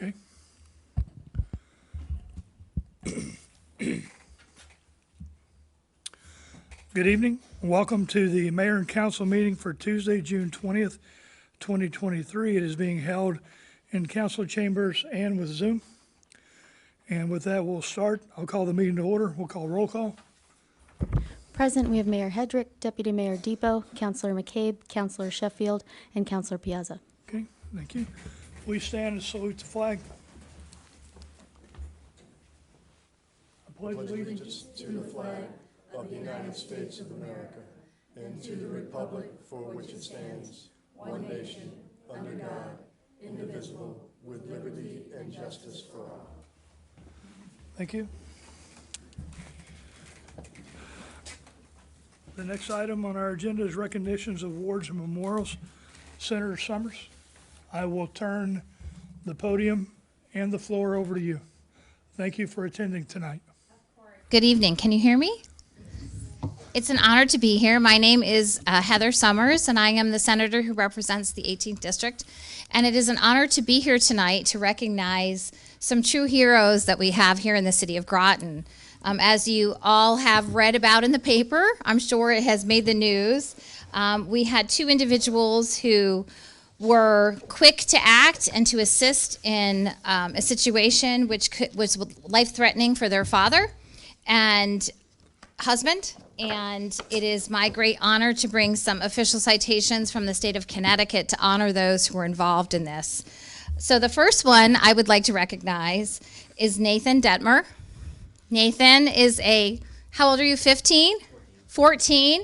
Okay. Good evening. Welcome to the Mayor and Council meeting for Tuesday, June 20th, 2023. It is being held in council chambers and with Zoom. And with that, we'll start. I'll call the meeting to order. We'll call roll call. Present, we have Mayor Hedrick, Deputy Mayor Depot, Councilor McCabe, Councilor Sheffield, and Councilor Piazza. Okay, thank you. Please stand and salute the flag. I pledge allegiance To the flag of the United States of America and to the republic for which it stands, one nation, under God, indivisible, with liberty and justice for all. Thank you. The next item on our agenda is recognitions, awards, and memorials. Senator Summers, I will turn the podium and the floor over to you. Thank you for attending tonight. Good evening. Can you hear me? It's an honor to be here. My name is Heather Summers, and I am the senator who represents the 18th District. And it is an honor to be here tonight to recognize some true heroes that we have here in the city of Groton. As you all have read about in the paper, I'm sure it has made the news. We had two individuals who were quick to act and to assist in a situation which was life-threatening for their father and husband. And it is my great honor to bring some official citations from the state of Connecticut to honor those who were involved in this. So the first one I would like to recognize is Nathan Detmer. Nathan is how old are you, 15? 14.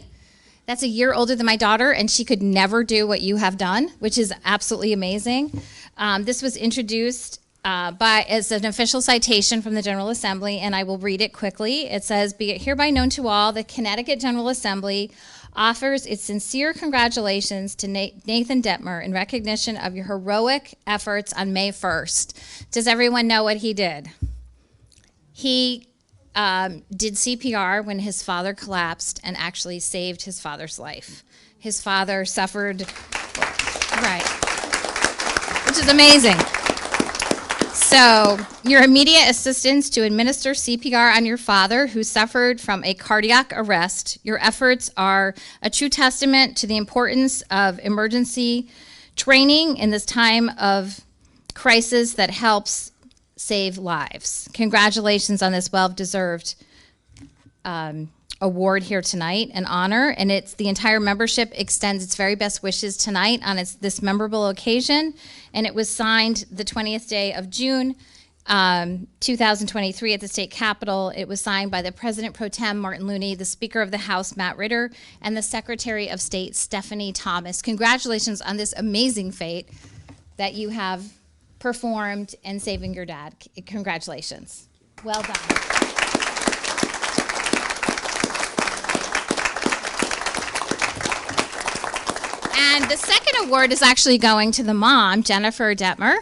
That's a year older than my daughter, and she could never do what you have done, which is absolutely amazing. This was introduced as an official citation from the General Assembly, and I will read it quickly. It says, "Be it hereby known to all, the Connecticut General Assembly offers its sincere congratulations to Nathan Detmer in recognition of your heroic efforts on May 1st. Does everyone know what he did? He did CPR when his father collapsed and actually saved his father's life. His father suffered, right, which is amazing. So your immediate assistance to administer CPR on your father who suffered from a cardiac arrest, your efforts are a true testament to the importance of emergency training in this time of crisis that helps save lives. Congratulations on this well-deserved award here tonight, an honor, and the entire membership extends its very best wishes tonight on this memorable occasion, and it was signed the 20th day of June, 2023 at the state capitol. It was signed by the President Pro Tem Martin Looney, the Speaker of the House Matt Ritter, and the Secretary of State Stephanie Thomas. Congratulations on this amazing feat that you have performed in saving your dad. Congratulations. Well done. And the second award is actually going to the mom, Jennifer Detmer,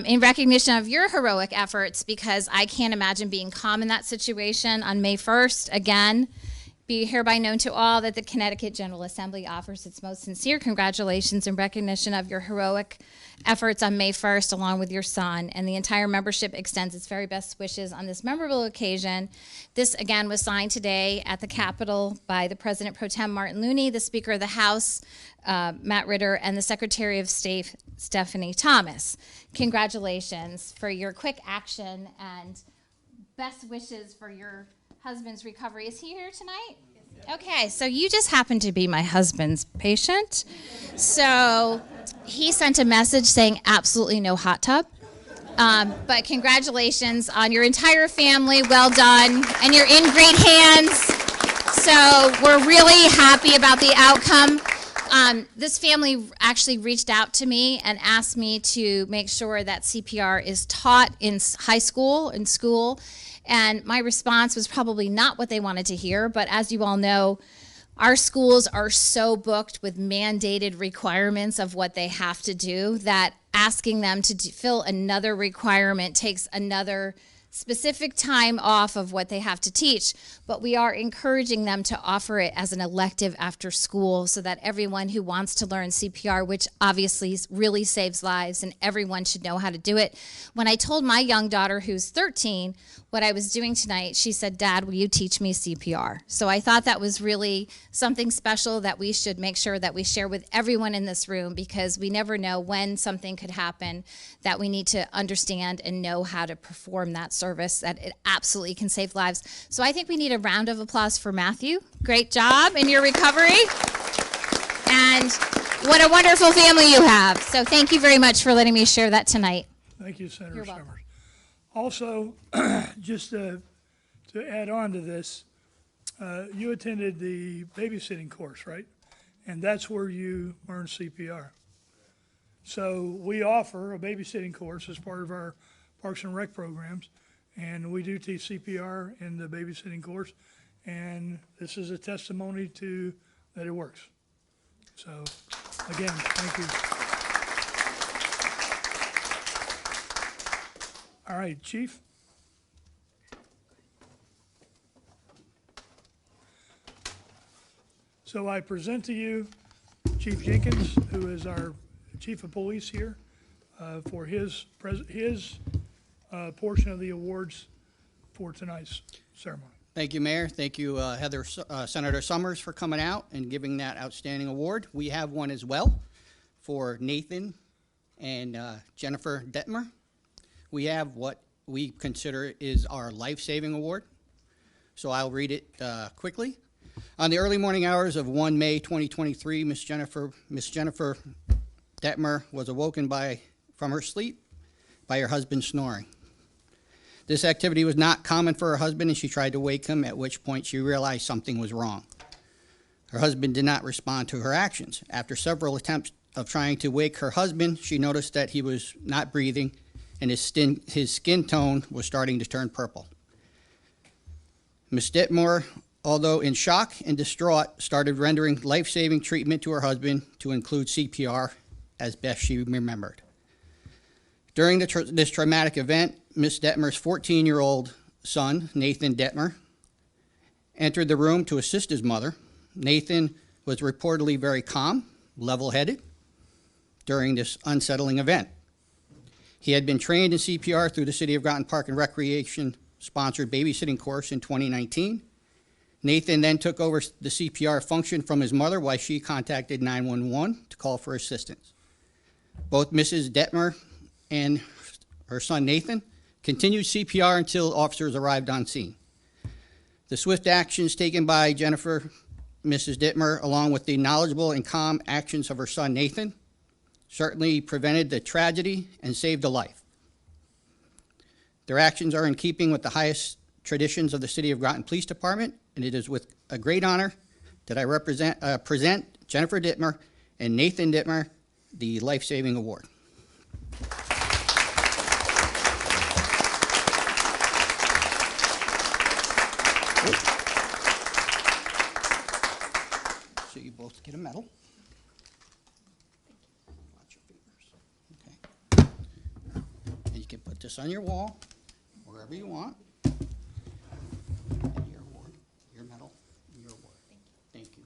in recognition of your heroic efforts, because I can't imagine being calm in that situation on May 1st. Again, be hereby known to all that the Connecticut General Assembly offers its most sincere congratulations in recognition of your heroic efforts on May 1st, along with your son, and the entire membership extends its very best wishes on this memorable occasion. This, again, was signed today at the Capitol by the President Pro Tem Martin Looney, the Speaker of the House, Matt Ritter, and the Secretary of State, Stephanie Thomas. Congratulations for your quick action and best wishes for your husband's recovery. Is he here tonight? Okay, so you just happen to be my husband's patient. So he sent a message saying absolutely no hot tub. But congratulations on your entire family. Well done. And you're in great hands. So we're really happy about the outcome. This family actually reached out to me and asked me to make sure that CPR is taught in high school, in school. And my response was probably not what they wanted to hear, but as you all know, our schools are so booked with mandated requirements of what they have to do that asking them to fill another requirement takes another specific time off of what they have to teach, but we are encouraging them to offer it as an elective after school so that everyone who wants to learn CPR, which obviously really saves lives and everyone should know how to do it. When I told my young daughter, who's 13, what I was doing tonight, she said, "Dad, will you teach me CPR?" So I thought that was really something special that we should make sure that we share with everyone in this room, because we never know when something could happen that we need to understand and know how to perform that service, that it absolutely can save lives. So I think we need a round of applause for Matthew. Great job in your recovery. And what a wonderful family you have. So thank you very much for letting me share that tonight. Thank you, Senator You're welcome. Summers. Also, just to add on to this, you attended the babysitting course, right? And that's where you learned CPR. So we offer a babysitting course as part of our Parks and Rec programs, and we do teach CPR in the babysitting course, and this is a testimony to that it works. So, again, thank you. All right, Chief. So I present to you Chief Jenkins, who is our Chief of Police here, for his portion of the awards for tonight's ceremony. Thank you, Mayor. Thank you, Senator Summers, for coming out and giving that outstanding award. We have one as well for Nathan and Jennifer Detmer. We have what we consider is our life-saving award. So I'll read it quickly. On the early morning hours of 1 May 2023, Miss Jennifer Detmer was awoken from her sleep by her husband snoring. This activity was not common for her husband, and she tried to wake him, at which point she realized something was wrong. Her husband did not respond to her actions. After several attempts of trying to wake her husband, she noticed that he was not breathing, and his skin tone was starting to turn purple. Ms. Detmer, although in shock and distraught, started rendering life-saving treatment to her husband, to include CPR, as best she remembered. During this traumatic event, Ms. Detmer's 14-year-old son, Nathan Detmer, entered the room to assist his mother. Nathan was reportedly very calm, level-headed during this unsettling event. He had been trained in CPR through the City of Groton Park and Recreation sponsored babysitting course in 2019. Nathan then took over the CPR function from his mother while she contacted 911 to call for assistance. Both Mrs. Detmer and her son Nathan continued CPR until officers arrived on scene. The swift actions taken by Jennifer, Mrs. Detmer, along with the knowledgeable and calm actions of her son Nathan, certainly prevented the tragedy and saved a life. Their actions are in keeping with the highest traditions of the City of Groton Police Department, and it is with a great honor that I present Jennifer Detmer and Nathan Detmer the Life-Saving Award. So you both get a medal. Watch your fingers. Okay. And you can put this on your wall, wherever you want. And your award, your medal, and your award. Thank you.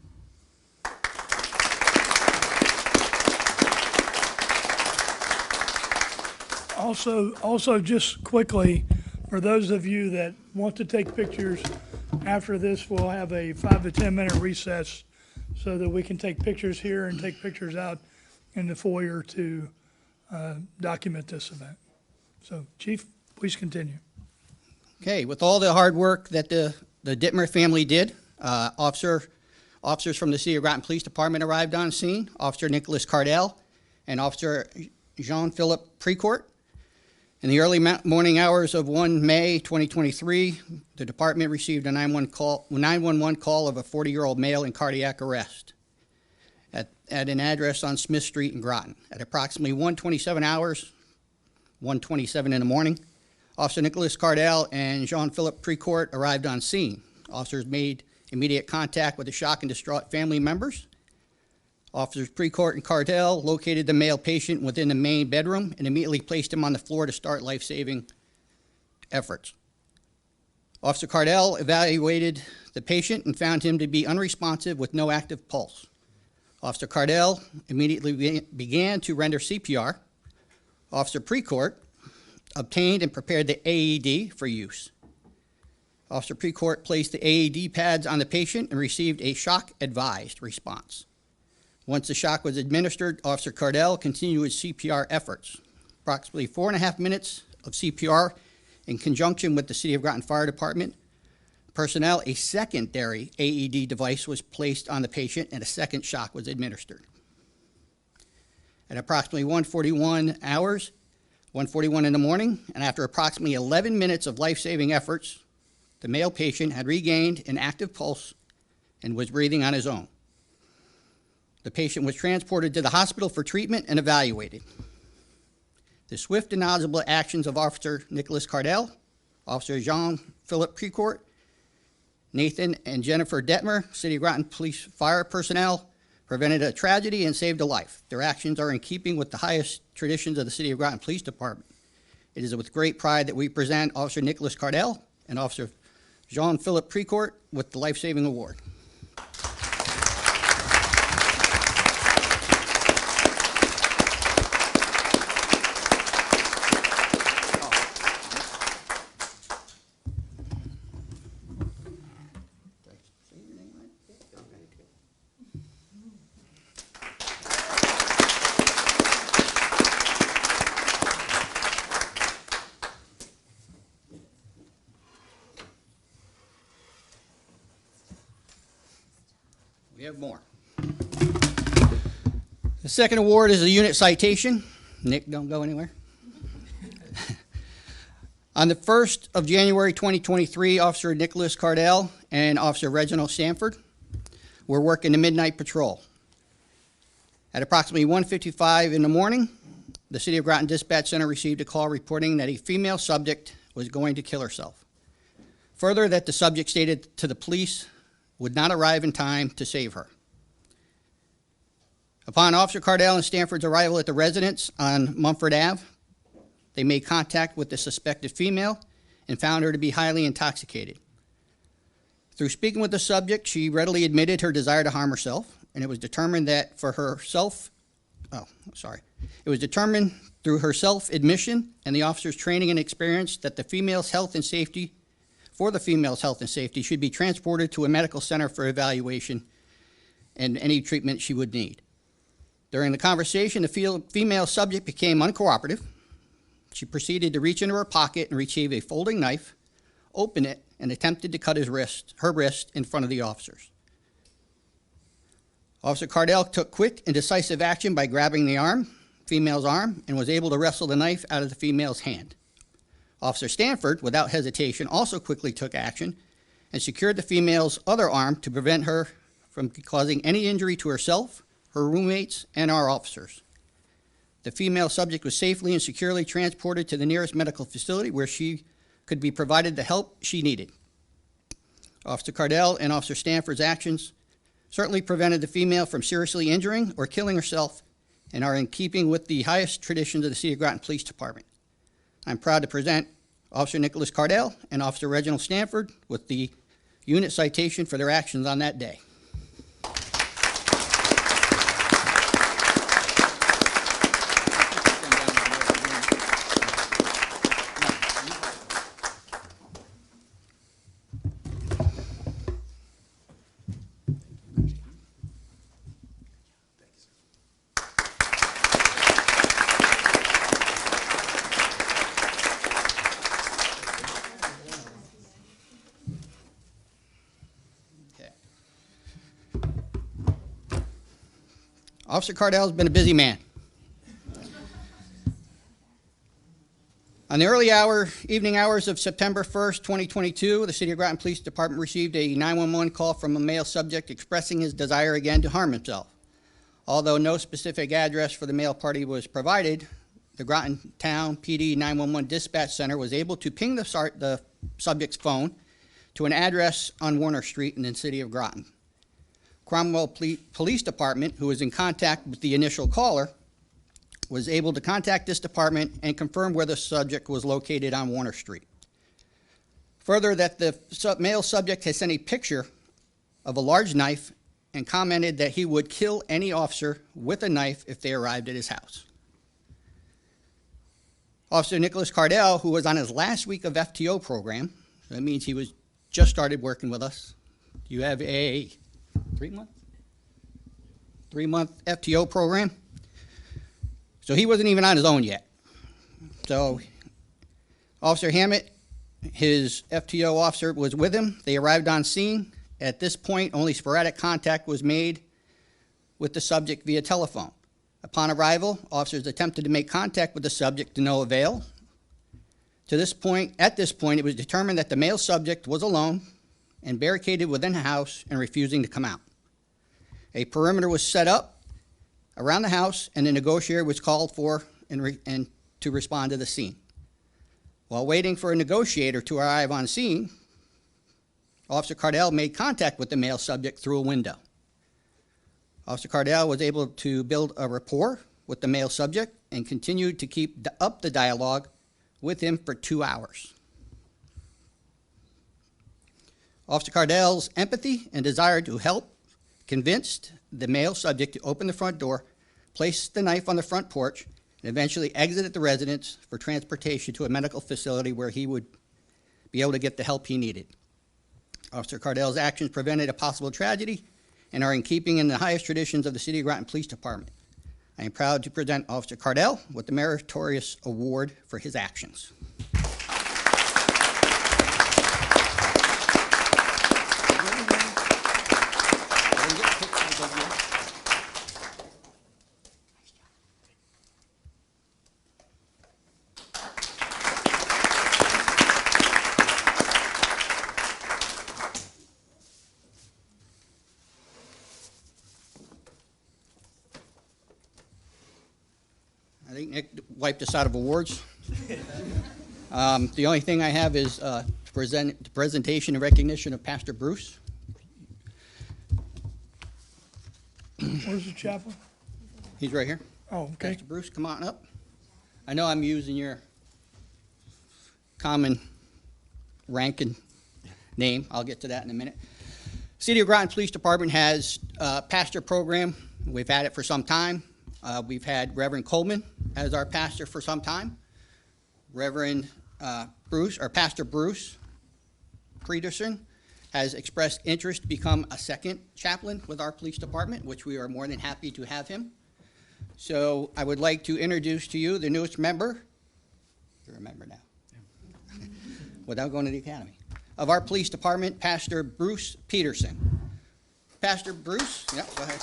Also, just quickly, for those of you that want to take pictures, after this, we'll have a 5 to 10 minute recess so that we can take pictures here and take pictures out in the foyer to document this event. So, Chief, please continue. Okay, with all the hard work that the Detmer family did, officers from the City of Groton Police Department arrived on scene, Officer Nicholas Cardell and Officer Jean-Philippe Precourt. In the early morning hours of 1 May 2023, the department received a 911 call of a 40-year-old male in cardiac arrest at an address on Smith Street in Groton. At approximately 1:27 in the morning, Officer Nicholas Cardell and Jean-Philippe Precourt arrived on scene. Officers made immediate contact with the shocked and distraught family members. Officers Precourt and Cardell located the male patient within the main bedroom and immediately placed him on the floor to start life-saving efforts. Officer Cardell evaluated the patient and found him to be unresponsive with no active pulse. Officer Cardell immediately began to render CPR. Officer Precourt obtained and prepared the AED for use. Officer Precourt placed the AED pads on the patient and received a shock-advised response. Once the shock was administered, Officer Cardell continued his CPR efforts. Approximately 4.5 minutes of CPR in conjunction with the City of Groton Fire Department personnel, a secondary AED device was placed on the patient and a second shock was administered. At approximately 1:41 in the morning, and after approximately 11 minutes of life-saving efforts, the male patient had regained an active pulse and was breathing on his own. The patient was transported to the hospital for treatment and evaluated. The swift and knowledgeable actions of Officer Nicholas Cardell, Officer Jean-Philippe Precourt, Nathan and Jennifer Detmer, City of Groton Police Fire personnel, prevented a tragedy and saved a life. Their actions are in keeping with the highest traditions of the City of Groton Police Department. It is with great pride that we present Officer Nicholas Cardell and Officer Jean-Philippe Precourt with the Life Saving Award. We have more. The second award is a unit citation. Nick, don't go anywhere. On the 1st of January 2023, Officer Nicholas Cardell and Officer Reginald Sanford were working the midnight patrol. At approximately 1:55 in the morning, the City of Groton Dispatch Center received a call reporting that a female subject was going to kill herself. Further, that the subject stated to the police would not arrive in time to save her. Upon Officer Cardell and Stanford's arrival at the residence on Mumford Ave, they made contact with the suspected female and found her to be highly intoxicated. Through speaking with the subject, she readily admitted her desire to harm herself, and it was determined that it was determined through her self-admission and the officer's training and experience that the female's health and safety should be transported to a medical center for evaluation and any treatment she would need. During the conversation, the female subject became uncooperative. She proceeded to reach into her pocket and retrieve a folding knife, open it, and attempted to cut her wrist in front of the officers. Officer Cardell took quick and decisive action by grabbing the female's arm, and was able to wrestle the knife out of the female's hand. Officer Stanford, without hesitation, also quickly took action and secured the female's other arm to prevent her from causing any injury to herself, her roommates, and our officers. The female subject was safely and securely transported to the nearest medical facility where she could be provided the help she needed. Officer Cardell and Officer Stanford's actions certainly prevented the female from seriously injuring or killing herself and are in keeping with the highest traditions of the City of Groton Police Department. I'm proud to present Officer Nicholas Cardell and Officer Reginald Stanford with the unit citation for their actions on that day. Officer Cardell's been a busy man. On the evening hours of September 1st, 2022, the City of Groton Police Department received a 911 call from a male subject expressing his desire again to harm himself. Although no specific address for the male party was provided, the Groton Town PD 911 Dispatch Center was able to ping the subject's phone to an address on Warner Street in the City of Groton. Cromwell Police Department, who was in contact with the initial caller, was able to contact this department and confirm where the subject was located on Warner Street. Further, that the male subject has sent a picture of a large knife and commented that he would kill any officer with a knife if they arrived at his house. Officer Nicholas Cardell, who was on his last week of FTO program, so that means he was just started working with us. You have a 3-month FTO program. So he wasn't even on his own yet. So Officer Hammett, his FTO officer, was with him. They arrived on scene. At this point, only sporadic contact was made with the subject via telephone. Upon arrival, officers attempted to make contact with the subject to no avail. At this point, it was determined that the male subject was alone and barricaded within the house and refusing to come out. A perimeter was set up around the house, and a negotiator was called for and to respond to the scene. While waiting for a negotiator to arrive on scene, Officer Cardell made contact with the male subject through a window. Officer Cardell was able to build a rapport with the male subject and continued to keep up the dialogue with him for 2 hours. Officer Cardell's empathy and desire to help convinced the male subject to open the front door, place the knife on the front porch, and eventually exited the residence for transportation to a medical facility where he would be able to get the help he needed. Officer Cardell's actions prevented a possible tragedy and are in keeping in the highest traditions of the City of Groton Police Department. I am proud to present Officer Cardell with the Meritorious Award for his actions. I think Nick wiped us out of awards. The only thing I have is to present the presentation and recognition of Pastor Bruce. Where's the chaplain? He's right here. Oh, okay. Pastor Bruce, come on up. I know I'm using your common rank and name. I'll get to that in a minute. City of Groton Police Department has a pastor program. We've had it for some time. We've had Reverend Coleman as our pastor for some time. Reverend Bruce, or Pastor Bruce Peterson, has expressed interest to become a second chaplain with our police department, which we are more than happy to have him. So I would like to introduce to you the newest member, you're a member now, without going to the academy, of our police department, Pastor Bruce Peterson. Pastor Bruce, yeah, go ahead.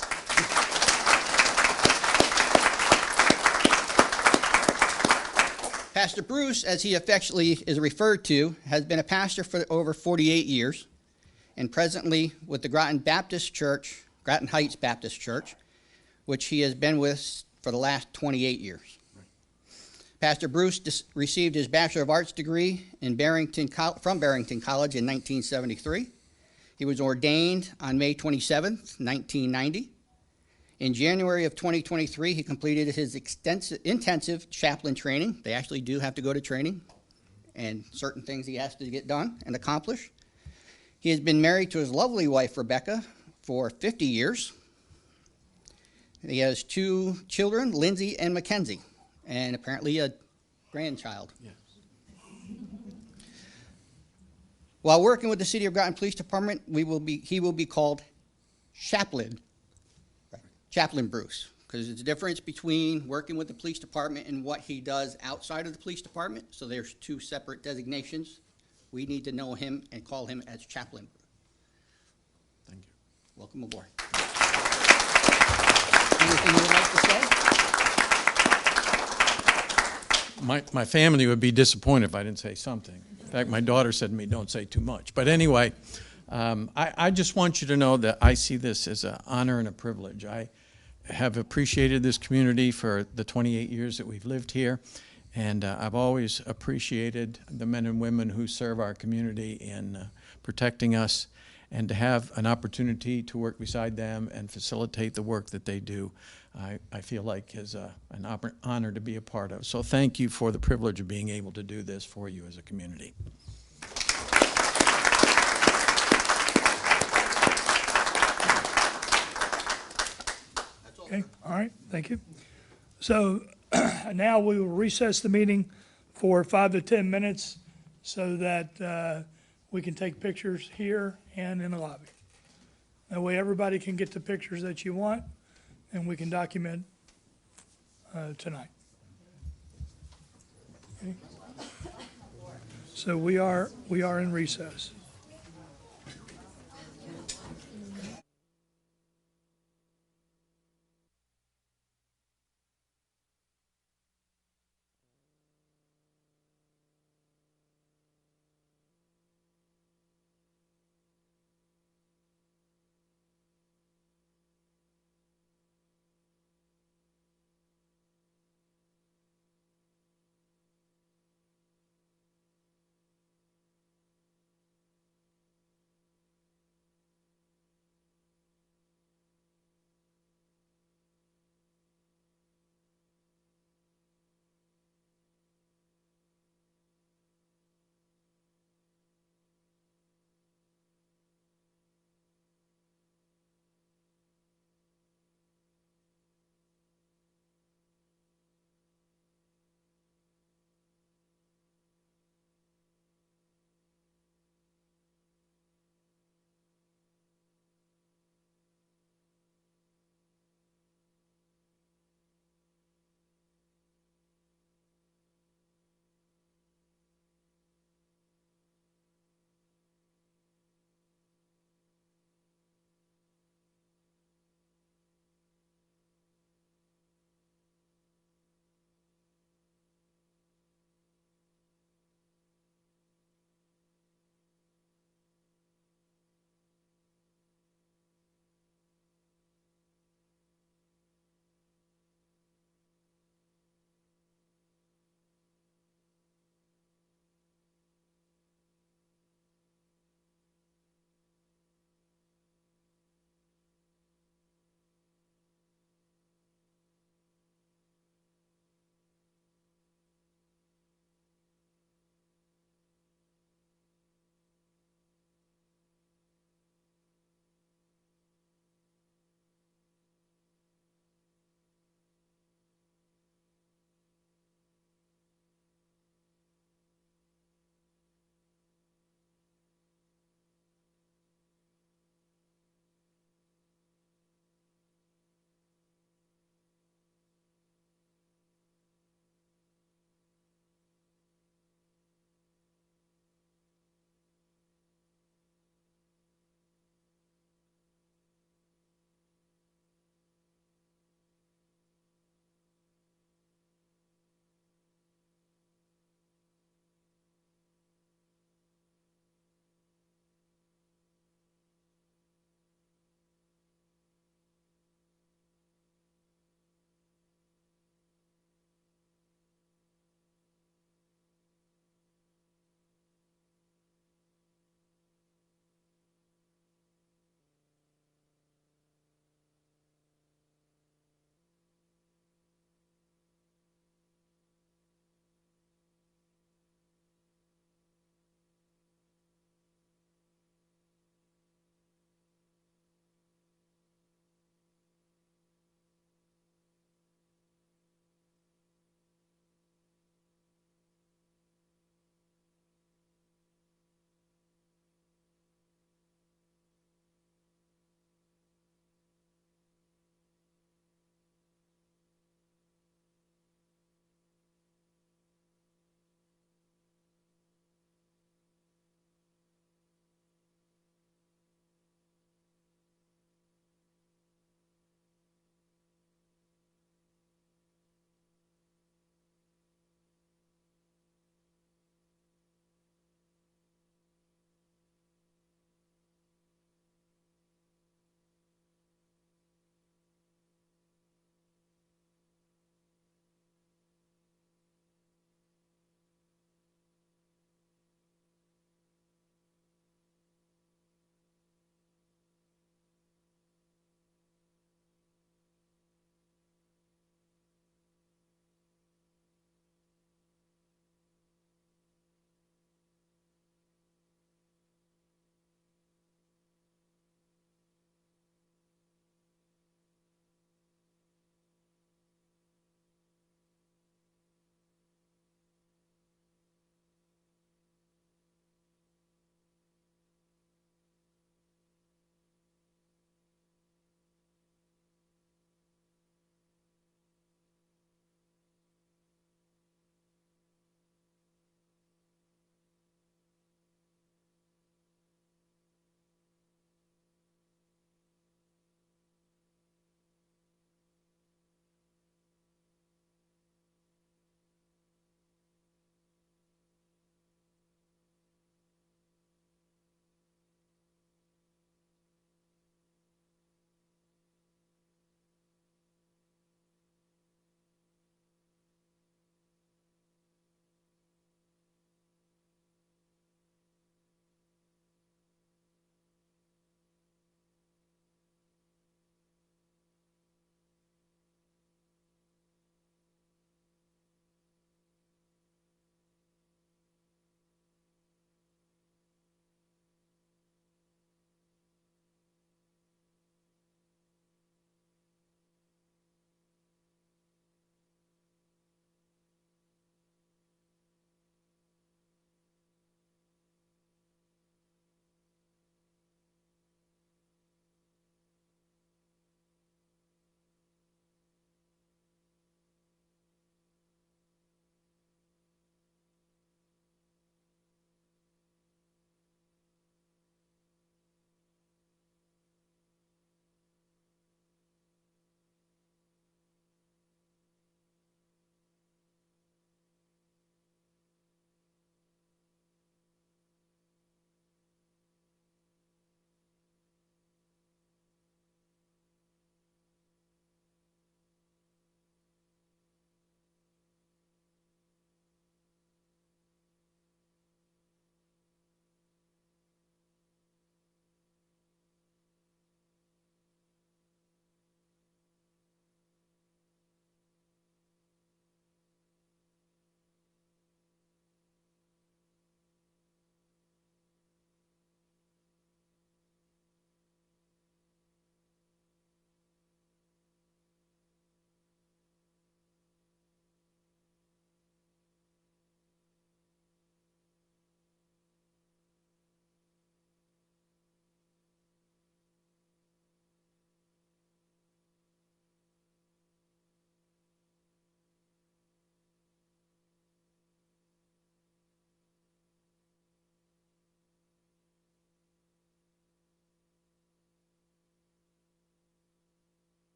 Pastor Bruce, as he affectionately is referred to, has been a pastor for over 48 years and presently with the Groton Baptist Church, Groton Heights Baptist Church, which he has been with for the last 28 years. Right. Pastor Bruce received his Bachelor of Arts degree in from Barrington College in 1973. He was ordained on May 27, 1990. In January of 2023, he completed his intensive chaplain training. They actually do have to go to training, and certain things he has to get done and accomplish. He has been married to his lovely wife, Rebecca, for 50 years. He has 2 children, Lindsay and Mackenzie, and apparently a grandchild. Yes. While working with the City of Groton Police Department, he will be called Chaplain Bruce, because there's a difference between working with the police department and what he does outside of the police department. So there's 2 separate designations. We need to know him and call him as Chaplain Bruce. Thank you. Welcome aboard. Anything you would like to say? My family would be disappointed if I didn't say something. In fact, my daughter said to me, don't say too much. But anyway, I just want you to know that I see this as an honor and a privilege. I have appreciated this community for the 28 years that we've lived here, and I've always appreciated the men and women who serve our community in protecting us, and to have an opportunity to work beside them and facilitate the work that they do, I feel like is an honor to be a part of. So thank you for the privilege of being able to do this for you as a community. Okay, all right, thank you. So now we will recess the meeting for 5 to 10 minutes so that we can take pictures here and in the lobby. That way everybody can get the pictures that you want and we can document tonight. Okay. So we are in recess.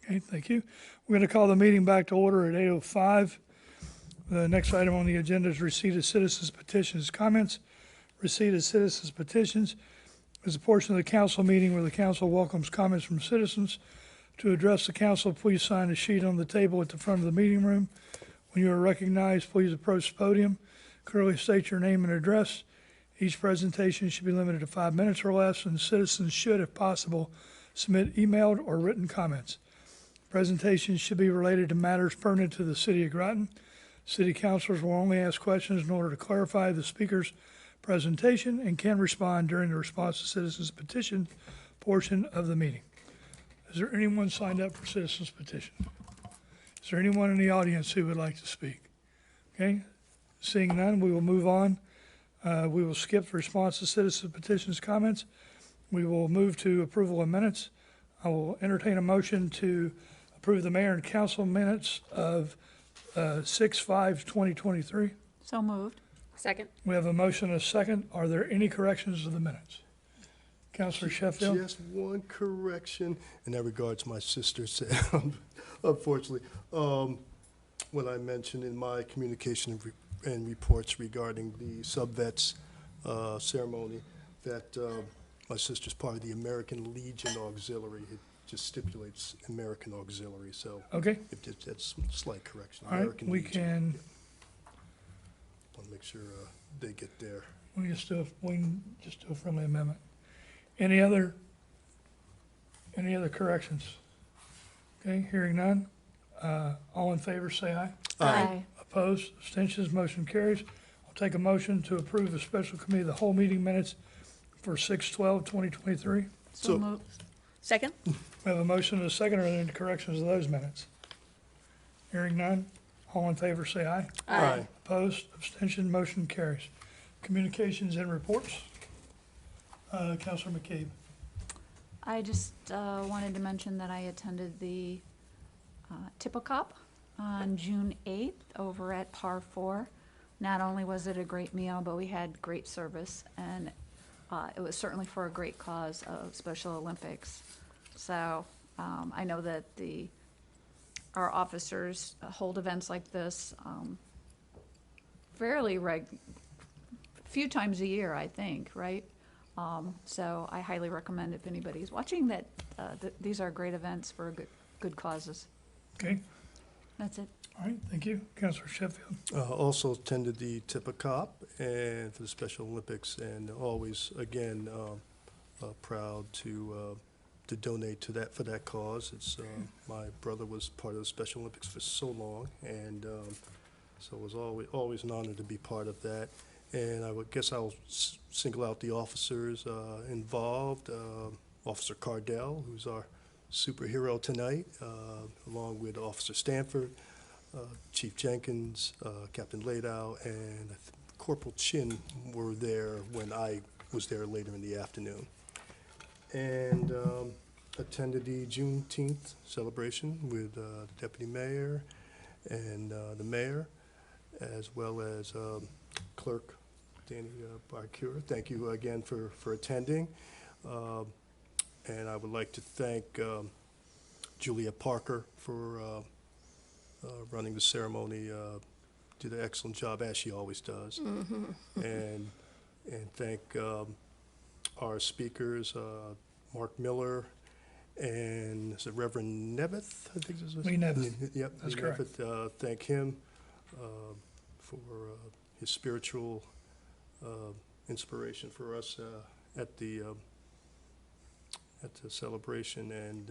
Okay, thank you. We're going to call the meeting back to order at 8:05. The next item on the agenda is receipt of citizens' petitions, comments. Receipt of citizens' petitions is a portion of the council meeting where the council welcomes comments from citizens. To address the council, please sign a sheet on the table at the front of the meeting room. When you are recognized, please approach the podium. Clearly state your name and address. Each presentation should be limited to 5 minutes or less, and citizens should, if possible, submit emailed or written comments. Presentations should be related to matters pertinent to the city of Groton. City councilors will only ask questions in order to clarify the speaker's presentation and can respond during the response to citizens' petition portion of the meeting. Is there anyone signed up for citizens' petition? Is there anyone in the audience who would like to speak? Okay, seeing none, we will move on. We will skip the response to citizens' petitions comments. We will move to approval of minutes. I will entertain a motion to approve the mayor and council minutes of 6/5/2023. So moved. Second. We have a motion and a second. Are there any corrections to the minutes? Councilor Sheffield? Just one correction, and that regards my sister, Sam, unfortunately. When I mentioned in my communication and reports regarding the sub-vets ceremony, that my sister's part of the American Legion Auxiliary. It just stipulates American Auxiliary, so Okay, that's a slight correction. all right, American we Legion. can, Want to make sure they get there. we can just do a friendly amendment. Any other corrections? Okay, hearing none. All in favor, say aye. Aye. Opposed, abstentions, motion carries. I'll take a motion to approve a special committee of the whole meeting minutes for 6/12/2023. So So- moved. Second. We have a motion and a second. Are there any corrections to those minutes? Hearing none. All in favor, say aye. Aye. Opposed, abstention, motion carries. Communications and reports. Councilor McCabe. I just wanted to mention that I attended the Tippecop on June 8th over at Par 4. Not only was it a great meal, but we had great service, and it was certainly for a great cause of Special Olympics. So I know that our officers hold events like this fairly few times a year, I think, right? So I highly recommend if anybody's watching that these are great events for good causes. Okay, That's it. all right, thank you. Councilor Sheffield. Also attended the Tippecop and for the Special Olympics, and always, again, proud to donate to that, for that cause. It's, my brother was part of the Special Olympics for so long, and so it was always an honor to be part of that. And I would guess I'll single out the officers involved. Officer Cardell, who's our superhero tonight, along with Officer Stanford, Chief Jenkins, Captain Ladow, and Corporal Chin were there when I was there later in the afternoon. And attended the Juneteenth celebration with the Deputy Mayor and the Mayor, as well as Clerk Danny Barcura. Thank you again for attending. And I would like to thank Julia Parker for running the ceremony. Did an excellent job, as she always does. And thank our speakers, Mark Miller, and is it Reverend Neveth? I think this was. Lee Neveth. Yep. That's Lee correct. Neveth. Thank him for his spiritual inspiration for us at the celebration, and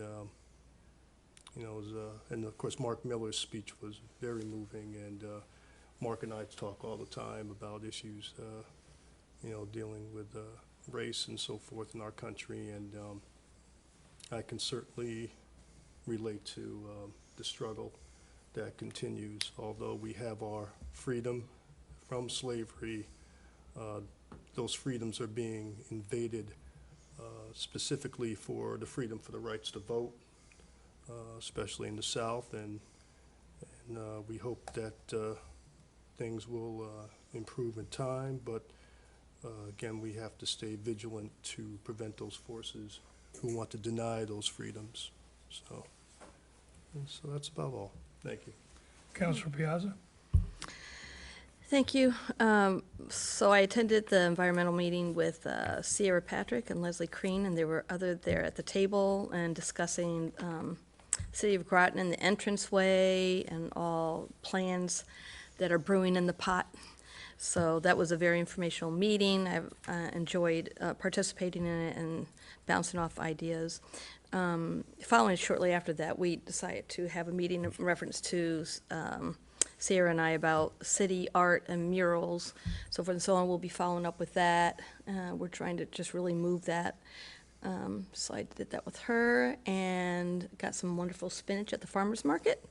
it was, and of course Mark Miller's speech was very moving, and Mark and I talk all the time about issues, dealing with race and so forth in our country, and I can certainly relate to the struggle that continues. Although we have our freedom from slavery, those freedoms are being invaded, specifically for the freedom for the rights to vote, especially in the South, and we hope that things will improve in time, but again, we have to stay vigilant to prevent those forces who want to deny those freedoms. So And so that's above all. Thank you. Counselor Piazza? Thank you. So I attended the environmental meeting with Sierra Patrick and Leslie Crean, and there were other there at the table and discussing City of Groton and the entranceway and all plans that are brewing in the pot. So that was a very informational meeting. I've enjoyed participating in it and bouncing off ideas. Following shortly after that, we decided to have a meeting in reference to Sarah and I about city art and murals, so forth and so on. We'll be following up with that. We're trying to just really move that. So I did that with her and got some wonderful spinach at the farmer's market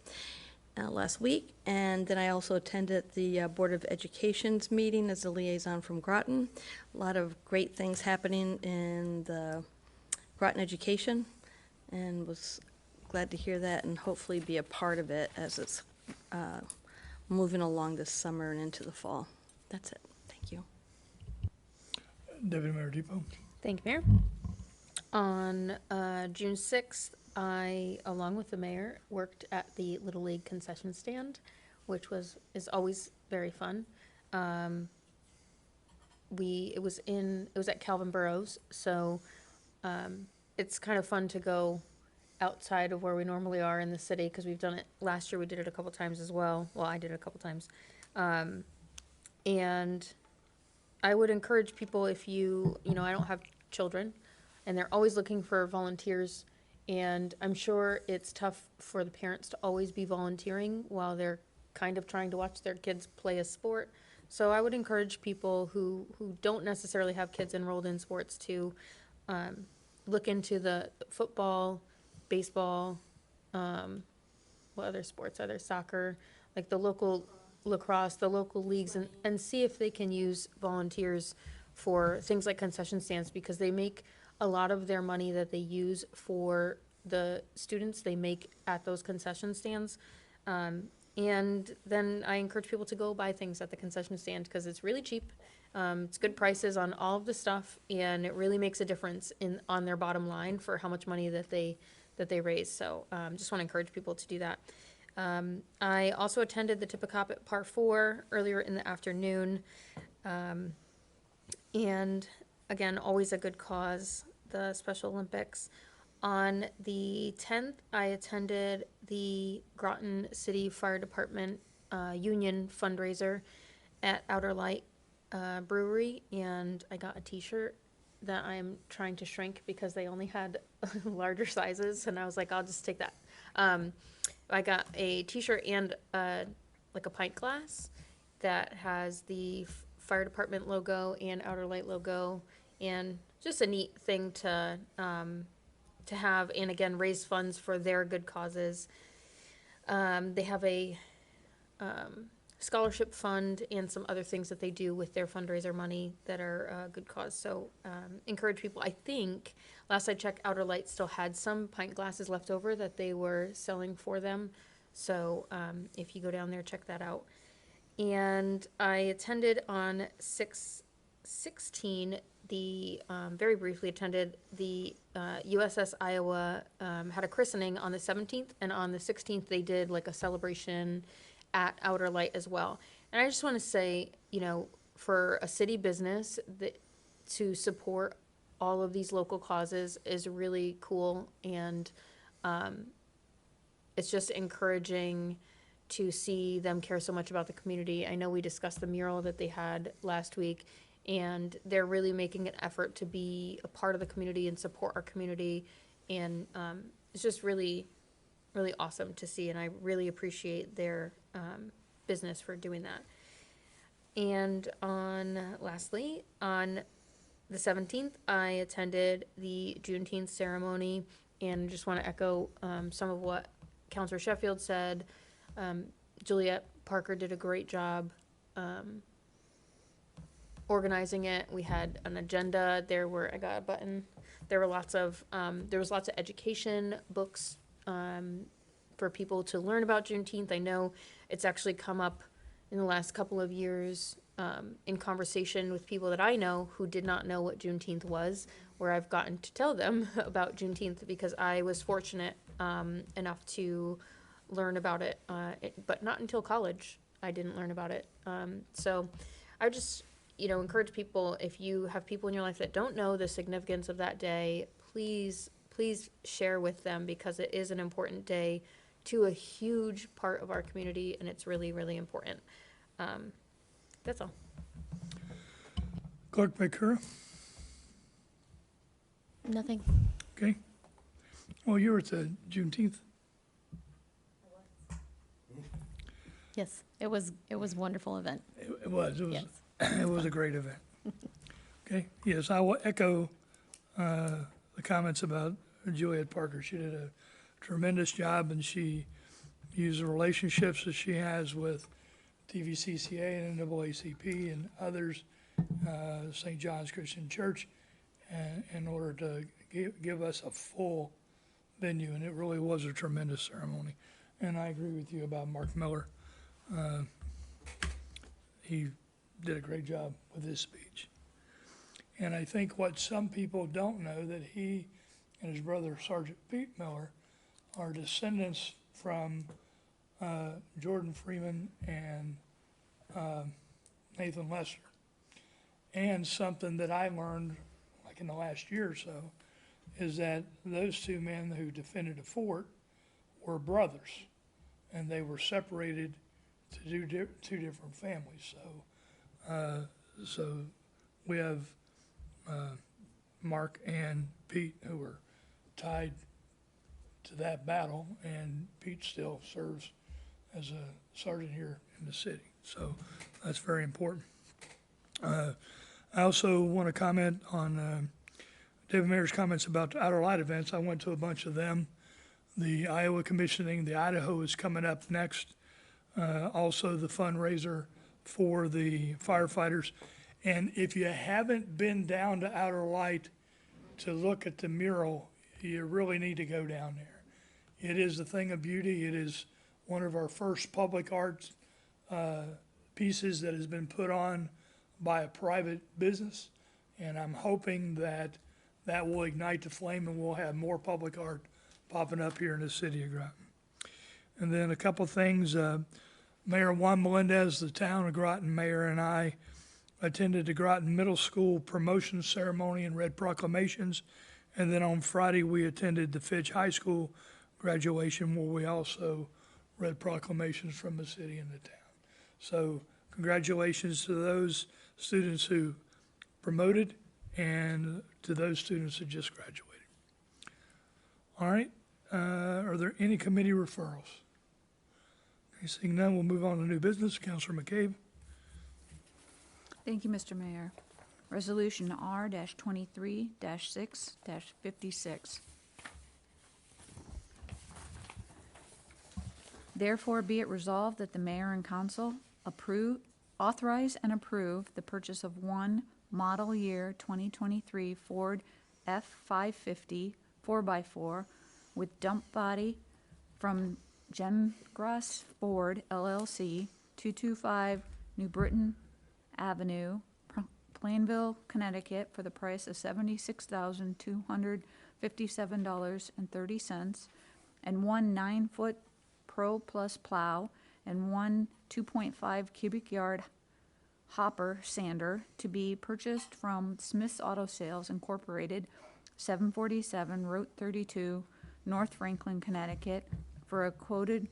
last week. And then I also attended the Board of Education's meeting as a liaison from Groton. A lot of great things happening in the Groton education, and was glad to hear that and hopefully be a part of it as it's moving along this summer and into the fall. That's it. Thank you. Deputy Mayor Depot? Thank you, Mayor. On June 6th, I, along with the mayor, worked at the Little League concession stand, which is always very fun. It was at Calvin Burrows, so it's kind of fun to go outside of where we normally are in the city, because we've done it, last year we did it a couple times as well. Well, I did it a couple times. And I would encourage people, if I don't have children, and they're always looking for volunteers, and I'm sure it's tough for the parents to always be volunteering while they're kind of trying to watch their kids play a sport. So I would encourage people who don't necessarily have kids enrolled in sports to look into the football, baseball, what other sports are there, soccer, like the local lacrosse, the local leagues, and see if they can use volunteers for things like concession stands, because they make a lot of their money that they use for the students they make at those concession stands. And then I encourage people to go buy things at the concession stand, because it's really cheap. It's good prices on all of the stuff, and it really makes a difference on their bottom line for how much money that they raise. So just want to encourage people to do that. I also attended the Tippecanoe at Par 4 earlier in the afternoon. And again, always a good cause, the Special Olympics. On the 10th, I attended the Groton City Fire Department Union fundraiser at Outer Light Brewery, and I got a t-shirt that I'm trying to shrink because they only had larger sizes, and I was like, I'll just take that. I got a t-shirt and like a pint glass that has the fire department logo and Outer Light logo, and just a neat thing to have, and again, raise funds for their good causes. They have a scholarship fund and some other things that they do with their fundraiser money that are a good cause. So encourage people. I think last I checked, Outer Light still had some pint glasses left over that they were selling for them. So if you go down there, check that out. And I attended on 6/16, very briefly attended the USS Iowa had a christening on the 17th, and on the 16th they did like a celebration at Outer Light as well. And I just want to say, for a city business to support all of these local causes is really cool, and it's just encouraging to see them care so much about the community. I know we discussed the mural that they had last week, and they're really making an effort to be a part of the community and support our community, and it's just really, really awesome to see, and I really appreciate their business for doing that. And lastly, on the 17th, I attended the Juneteenth ceremony, and just want to echo some of what Councilor Sheffield said. Juliet Parker did a great job organizing it. We had an agenda. I got a button. There was lots of education books for people to learn about Juneteenth. I know it's actually come up in the last couple of years in conversation with people that I know who did not know what Juneteenth was. where I've gotten to tell them about Juneteenth, because I was fortunate enough to learn about it, but not until college. I didn't learn about it. So I just, encourage people, if you have people in your life that don't know the significance of that day, please share with them, because it is an important day to a huge part of our community, and it's really, really important. That's all. Clerk McCura? Nothing. Okay. Well, you were at the Juneteenth. Yes, it was a wonderful event. It was. Yes. It was a great event. Okay. Yes, I will echo the comments about Juliet Parker. She did a tremendous job, and she used the relationships that she has with TVCCA and NAACP and others, St. John's Christian Church, in order to give us a full venue, and it really was a tremendous ceremony. And I agree with you about Mark Miller. He did a great job with his speech. And I think what some people don't know, that he and his brother, Sergeant Pete Miller, are descendants from Jordan Freeman and Nathan Lester. And something that I learned, like in the last year or so, is that those two men who defended the fort were brothers, and they were separated to do two different families. So we have Mark and Pete who were tied to that battle, and Pete still serves as a sergeant here in the city. So that's very important. I also want to comment on David Mayor's comments about the outer light events. I went to a bunch of them. The Iowa commissioning, the Idaho is coming up next. Also the fundraiser for the firefighters. And if you haven't been down to Outer Light to look at the mural, you really need to go down there. It is a thing of beauty. It is one of our first public art pieces that has been put on by a private business. And I'm hoping that that will ignite the flame, and we'll have more public art popping up here in the city of Groton. And then a couple things. Mayor Juan Melendez, the town of Groton mayor, and I attended the Groton Middle School promotion ceremony and read proclamations. And then on Friday, we attended the Fitch High School graduation, where we also read proclamations from the city and the town. So congratulations to those students who promoted and to those students who just graduated. All right, are there any committee referrals? Seeing none, we'll move on to new business. Councilor McCabe. Thank you, Mr. Mayor. Resolution R-23-6-56. Therefore, be it resolved that the mayor and council authorize and approve the purchase of one model year 2023 Ford F-550 4x4 with dump body from Gengras Ford LLC, 225 New Britain Avenue, Plainville, Connecticut, for the price of $76,257.30, and one 9-foot Pro Plus plow and one 2.5 cubic yard hopper sander to be purchased from Smith's Auto Sales Incorporated, 747 Route 32, North Franklin, Connecticut, for a quoted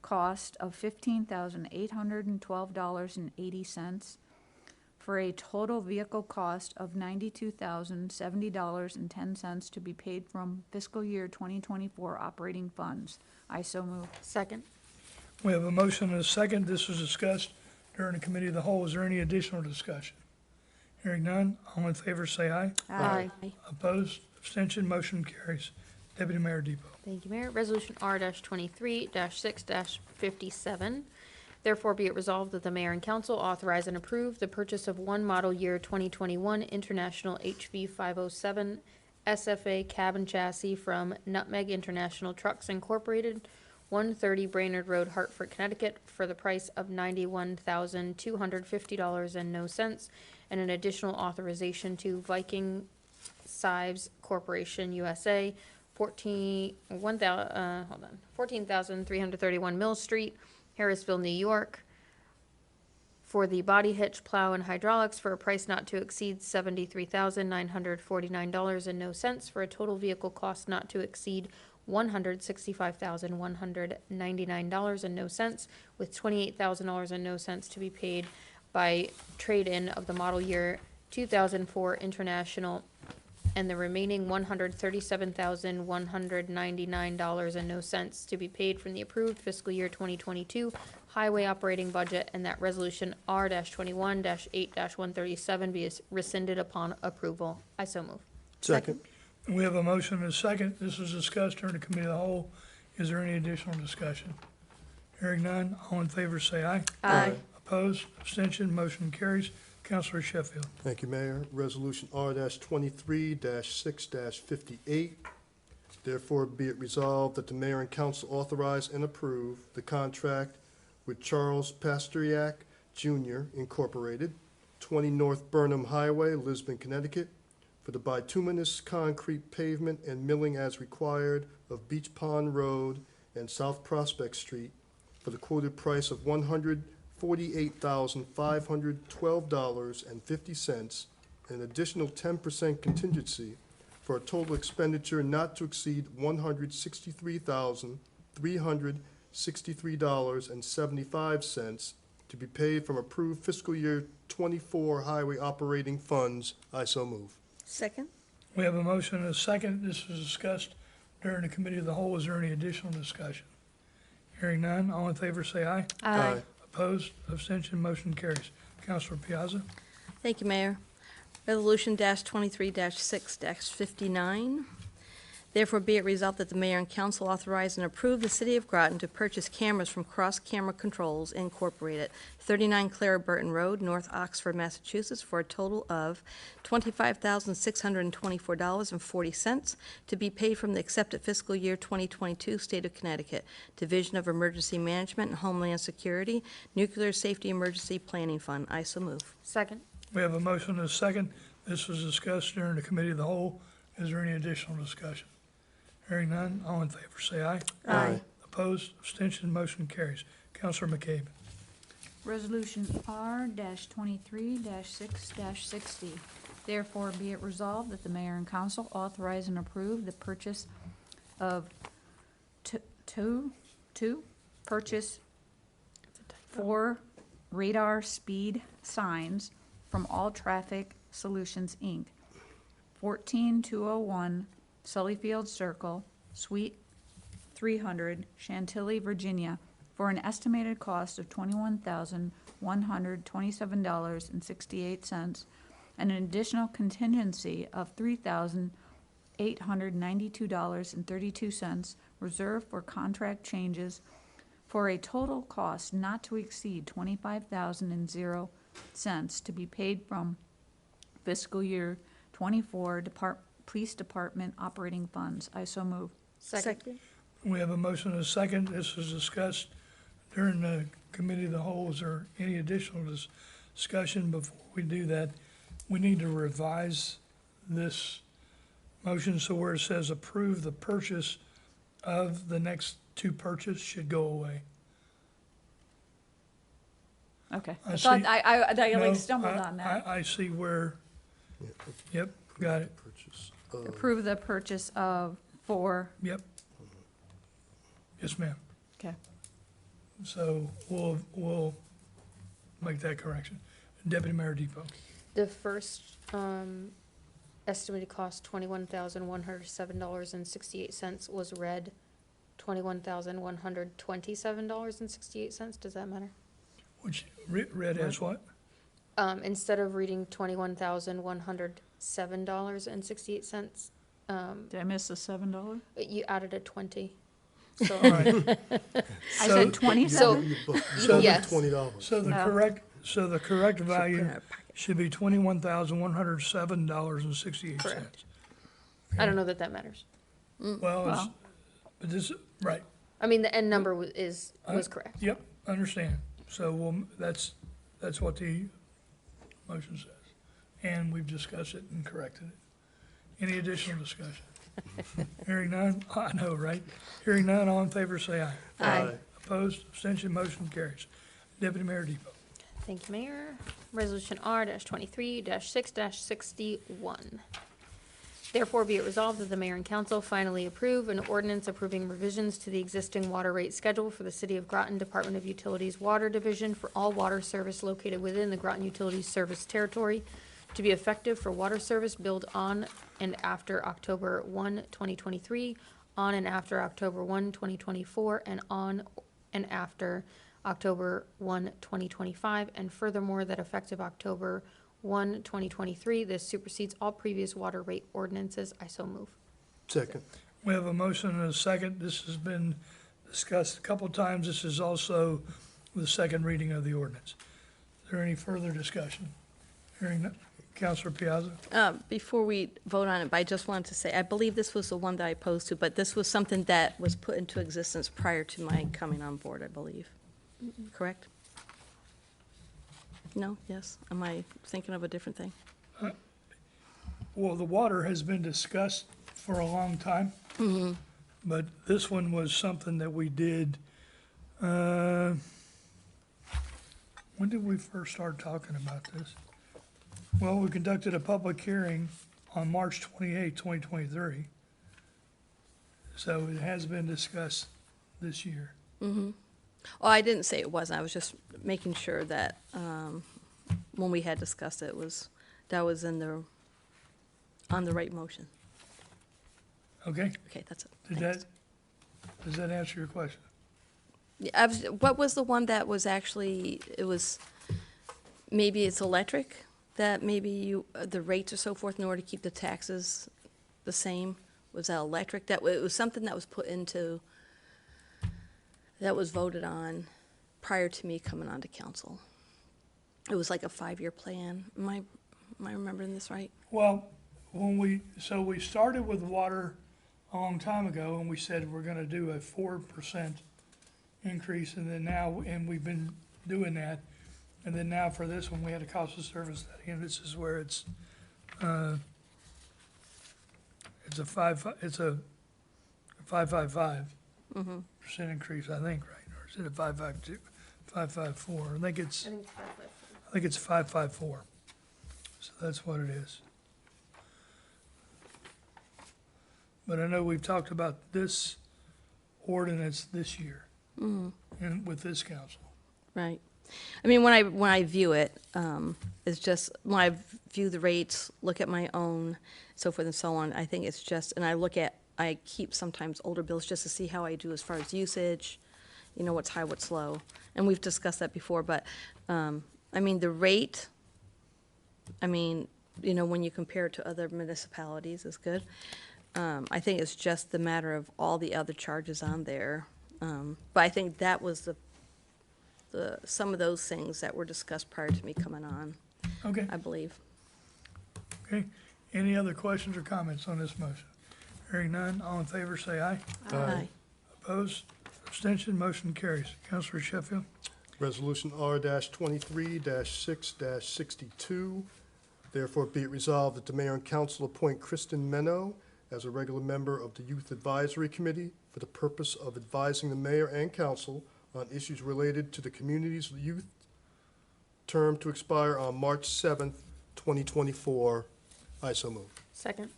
cost of $15,812.80, for a total vehicle cost of $92,070.10 to be paid from fiscal year 2024 operating funds. I so move. Second. We have a motion and a second. This was discussed during the committee of the whole. Is there any additional discussion? Hearing none, all in favor say aye. Aye. Opposed, abstention, motion carries. Deputy Mayor Depot. Thank you, Mayor. Resolution R-23-6-57. Therefore, be it resolved that the mayor and council authorize and approve the purchase of one model year 2021 International HV 507 SFA cab and chassis from Nutmeg International Trucks Incorporated, 130 Brainerd Road, Hartford, Connecticut, for the price of $91,250 and no cents, and an additional authorization to Viking Sives Corporation USA, 14,331 Mill Street, Harrisville, New York, for the body hitch, plow, and hydraulics for a price not to exceed $73,949.00, for a total vehicle cost not to exceed $165,199.00, with $28,000.00 to be paid by trade-in of the model year 2004 International, and the remaining $137,199.00 to be paid from the approved fiscal year 2022 highway operating budget, and that resolution R-21-8-137 be rescinded upon approval. I so move. Second. We have a motion and a second. This was discussed during the committee of the whole. Is there any additional discussion? Hearing none, all in favor say aye. Aye. Opposed, abstention, motion carries. Councilor Sheffield. Thank you, Mayor. Resolution R-23-6-58. Therefore, be it resolved that the mayor and council authorize and approve the contract with Charles Pasteryak Jr. Incorporated, 20 North Burnham Highway, Lisbon, Connecticut, for the bituminous concrete pavement and milling as required of Beach Pond Road and South Prospect Street for the quoted price of $148,512.50, an additional 10% contingency for a total expenditure not to exceed $163,363.75 to be paid from approved fiscal year 24 highway operating funds. I so move. Second? We have a motion and a second. This was discussed during the committee of the whole. Is there any additional discussion? Hearing none, all in favor say aye. Aye. Opposed, abstention, motion carries. Councilor Piazza. Thank you, Mayor. Resolution -23-6-59. Therefore, be it resolved that the mayor and council authorize and approve the city of Groton to purchase cameras from Cross Camera Controls Incorporated, 39 Clara Burton Road, North Oxford, Massachusetts, for a total of $25,624.40 to be paid from the accepted fiscal year 2022 State of Connecticut Division of Emergency Management and Homeland Security Nuclear Safety Emergency Planning Fund. I so move. Second. We have a motion and a second. This was discussed during the committee of the whole. Is there any additional discussion? Hearing none, all in favor say aye. Aye. Opposed, abstention, motion carries. Councilor McCabe. Resolution R-23-6-60. Therefore, be it resolved that the mayor and council authorize and approve the purchase of purchase 4 radar speed signs from All Traffic Solutions, Inc., 14201 Sullyfield Circle, Suite 300, Chantilly, Virginia, for an estimated cost of $21,127.68 and an additional contingency of $3,892.32 reserved for contract changes, for a total cost not to exceed $25,000 to be paid from fiscal year 24 Police Department operating funds. I so move. Second. We have a motion and a second. This was discussed during the committee of the whole. Is there any additional discussion? Before we do that, we need to revise this motion, so where it says approve the purchase of, the next two purchase should go away. Okay. I I thought, see. I No, like stumbled on that. I see where, yep, got it, Purchase Approve the purchase of 4, yep. Yes, ma'am. okay. So we'll make that correction. Deputy Mayor Depot. The first estimated cost, $21,107.68, was read $21,127.68. Does that matter? Which read as what? Instead of reading $21,107.68, Did I miss the $7? you added a 20. So, All right. I So- said 27? your book. So- Yes. $20. So the correct value should be $21,107.68. Correct. I don't know that that matters. Well, Well. but this, right, I mean, the end number was correct. yep, understand. So that's what the motion says. And we've discussed it and corrected it. Any additional discussion? Hearing none, I know, right? Hearing none, all in favor say aye. Aye. Opposed, abstention, motion carries. Deputy Mayor Depot. Thank you, Mayor. Resolution R-23-6-61. Therefore, be it resolved that the mayor and council finally approve an ordinance approving revisions to the existing water rate schedule for the City of Groton Department of Utilities Water Division for all water service located within the Groton Utilities Service Territory to be effective for water service billed on and after October 1, 2023, on and after October 1, 2024, and on and after October 1, 2025, and furthermore, that effective October 1, 2023, this supersedes all previous water rate ordinances. I so move. Second. We have a motion and a second. This has been discussed a couple times. This is also the second reading of the ordinance. Is there any further discussion? Hearing none. Counselor Piazza? Before we vote on it, but I just wanted to say, I believe this was the one that I opposed to, but this was something that was put into existence prior to my coming on board, I believe. Correct? No? Yes? Am I thinking of a different thing? Well, the water has been discussed for a long time. But this one was something that we did, when did we first start talking about this? Well, we conducted a public hearing on March 28, 2023. So it has been discussed this year. Oh, I didn't say it wasn't. I was just making sure that when we had discussed it, that was on the right motion. Okay? Okay, that's it. Does that answer your question? Yeah, what was the one that was actually, maybe it's electric, that maybe the rates or so forth in order to keep the taxes the same? Was that electric? It was something that was put into, that was voted on prior to me coming onto council. It was like a 5-year plan. Am I remembering this right? Well, we started with water a long time ago, and we said we're gonna do a 4% increase, and then now, and we've been doing that. And then now for this one, we had a cost of service study, and this is where it's a 5.55% increase, I think, right? Or is it a 5.52, 5.54? I think it's 5.54. So that's what it is. But I know we've talked about this ordinance this year, and with this council. Right. I mean, when I view it, it's just, when I view the rates, look at my own, so forth and so on, I think it's just, and I keep sometimes older bills just to see how I do as far as usage, what's high, what's low. And we've discussed that before, but, I mean, the rate, when you compare it to other municipalities, is good. I think it's just the matter of all the other charges on there. But I think that was some of those things that were discussed prior to me coming on, Okay, I believe. okay. Any other questions or comments on this motion? Hearing none, all in favor say aye. Aye. Opposed? Abstention? Motion carries. Counselor Sheffield? Resolution R-23-6-62. Therefore, be it resolved that the mayor and council appoint Kristen Meno as a regular member of the Youth Advisory Committee for the purpose of advising the mayor and council on issues related to the community's youth, term to expire on March 7th, 2024. I so move. Second.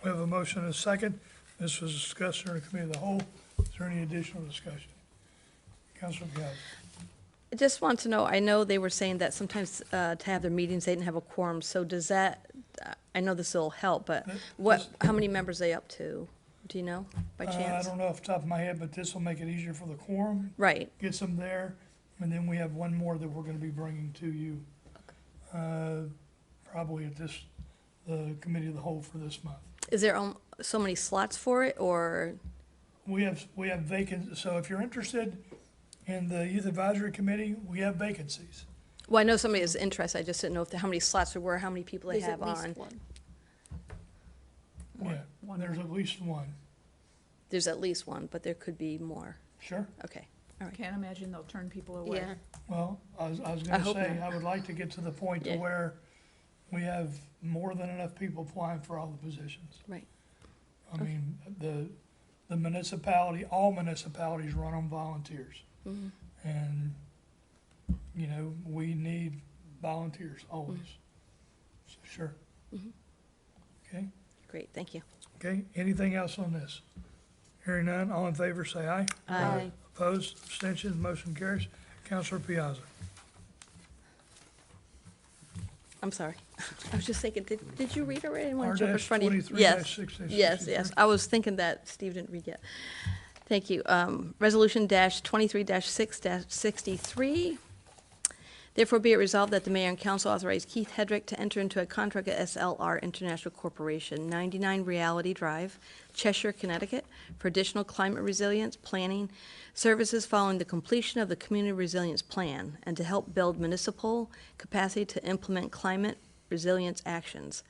We have a motion and a second. This was discussed during the committee of the whole. Is there any additional discussion? Councilor Piazza? I just want to know, I know they were saying that sometimes to have their meetings, they didn't have a quorum, so does that, I know this will help, but how many members are they up to? Do you know, by I chance? don't know off the top of my head, but this will make it easier for the quorum. Right, Gets them there, and then we have one more that we're gonna be bringing to you. Probably at the committee of the whole for this month. is there so many slots for it, or, We have vacant, so if you're interested in the Youth Advisory Committee, we have vacancies. well, I know somebody is interested, I just didn't know how many slots there were, how many people they There's have at least on. one. Yeah, there's at least one. There's at least one, but there could be more. Sure. Okay, all right. Can't imagine they'll turn people away. Yeah. Well, I was I gonna hope say, not. I would like to get to the point to Yeah. where we have more than enough people applying for all the positions. Right. I mean, the municipality, all municipalities run on volunteers. And, you know, we need volunteers always. So, sure. Okay, Great, thank you. okay, anything else on this? Hearing none, all in favor say aye. Aye. Opposed, abstentions, motion carries. Counselor Piazza. I'm sorry. I was just thinking, did you read already? I want to jump in R-23-6-66. front of you. Yes. I was thinking that Steve didn't read yet. Thank you. Resolution -23-6-63. Therefore be it resolved that the mayor and council authorize Keith Hedrick to enter into a contract with SLR International Corporation, 99 Reality Drive, Cheshire, Connecticut, for additional climate resilience planning services following the completion of the Community Resilience Plan, and to help build municipal capacity to implement climate resilience actions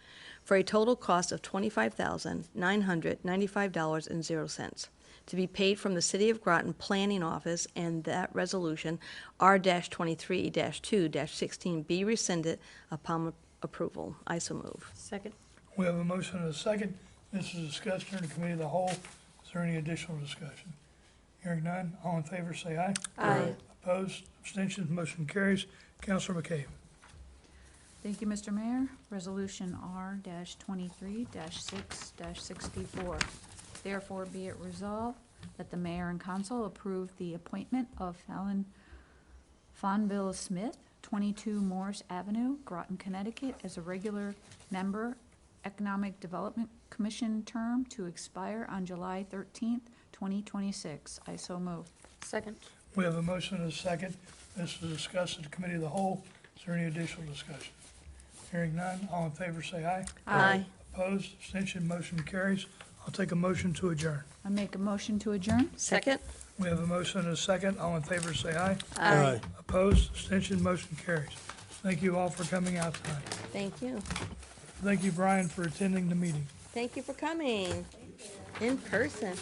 for a total cost of $25,995.00, to be paid from the City of Groton Planning Office, and that resolution R-23-2-16 be rescinded upon approval. I so move. Second. We have a motion and a second. This is discussed during the committee of the whole. Is there any additional discussion? Hearing none, all in favor say aye. Aye. Opposed, abstentions, motion carries. Counselor McCabe. Thank you, Mr. Mayor. Resolution R-23-6-64. Therefore, be it resolved that the mayor and council approve the appointment of Fallon Fonville Smith, 22 Morris Avenue, Groton, Connecticut, as a regular member, Economic Development Commission term to expire on July 13th, 2026. I so move. Second. We have a motion and a second. This is discussed at the committee of the whole. Is there any additional discussion? Hearing none, all in favor say aye. Aye. Opposed, abstention, motion carries. I'll take a motion to adjourn. I make a motion to adjourn. Second? We have a motion and a second. All in favor say aye. Aye. Opposed, abstention, motion carries. Thank you all for coming out tonight. Thank you. Thank you, Brian, for attending the meeting. Thank you for coming in person.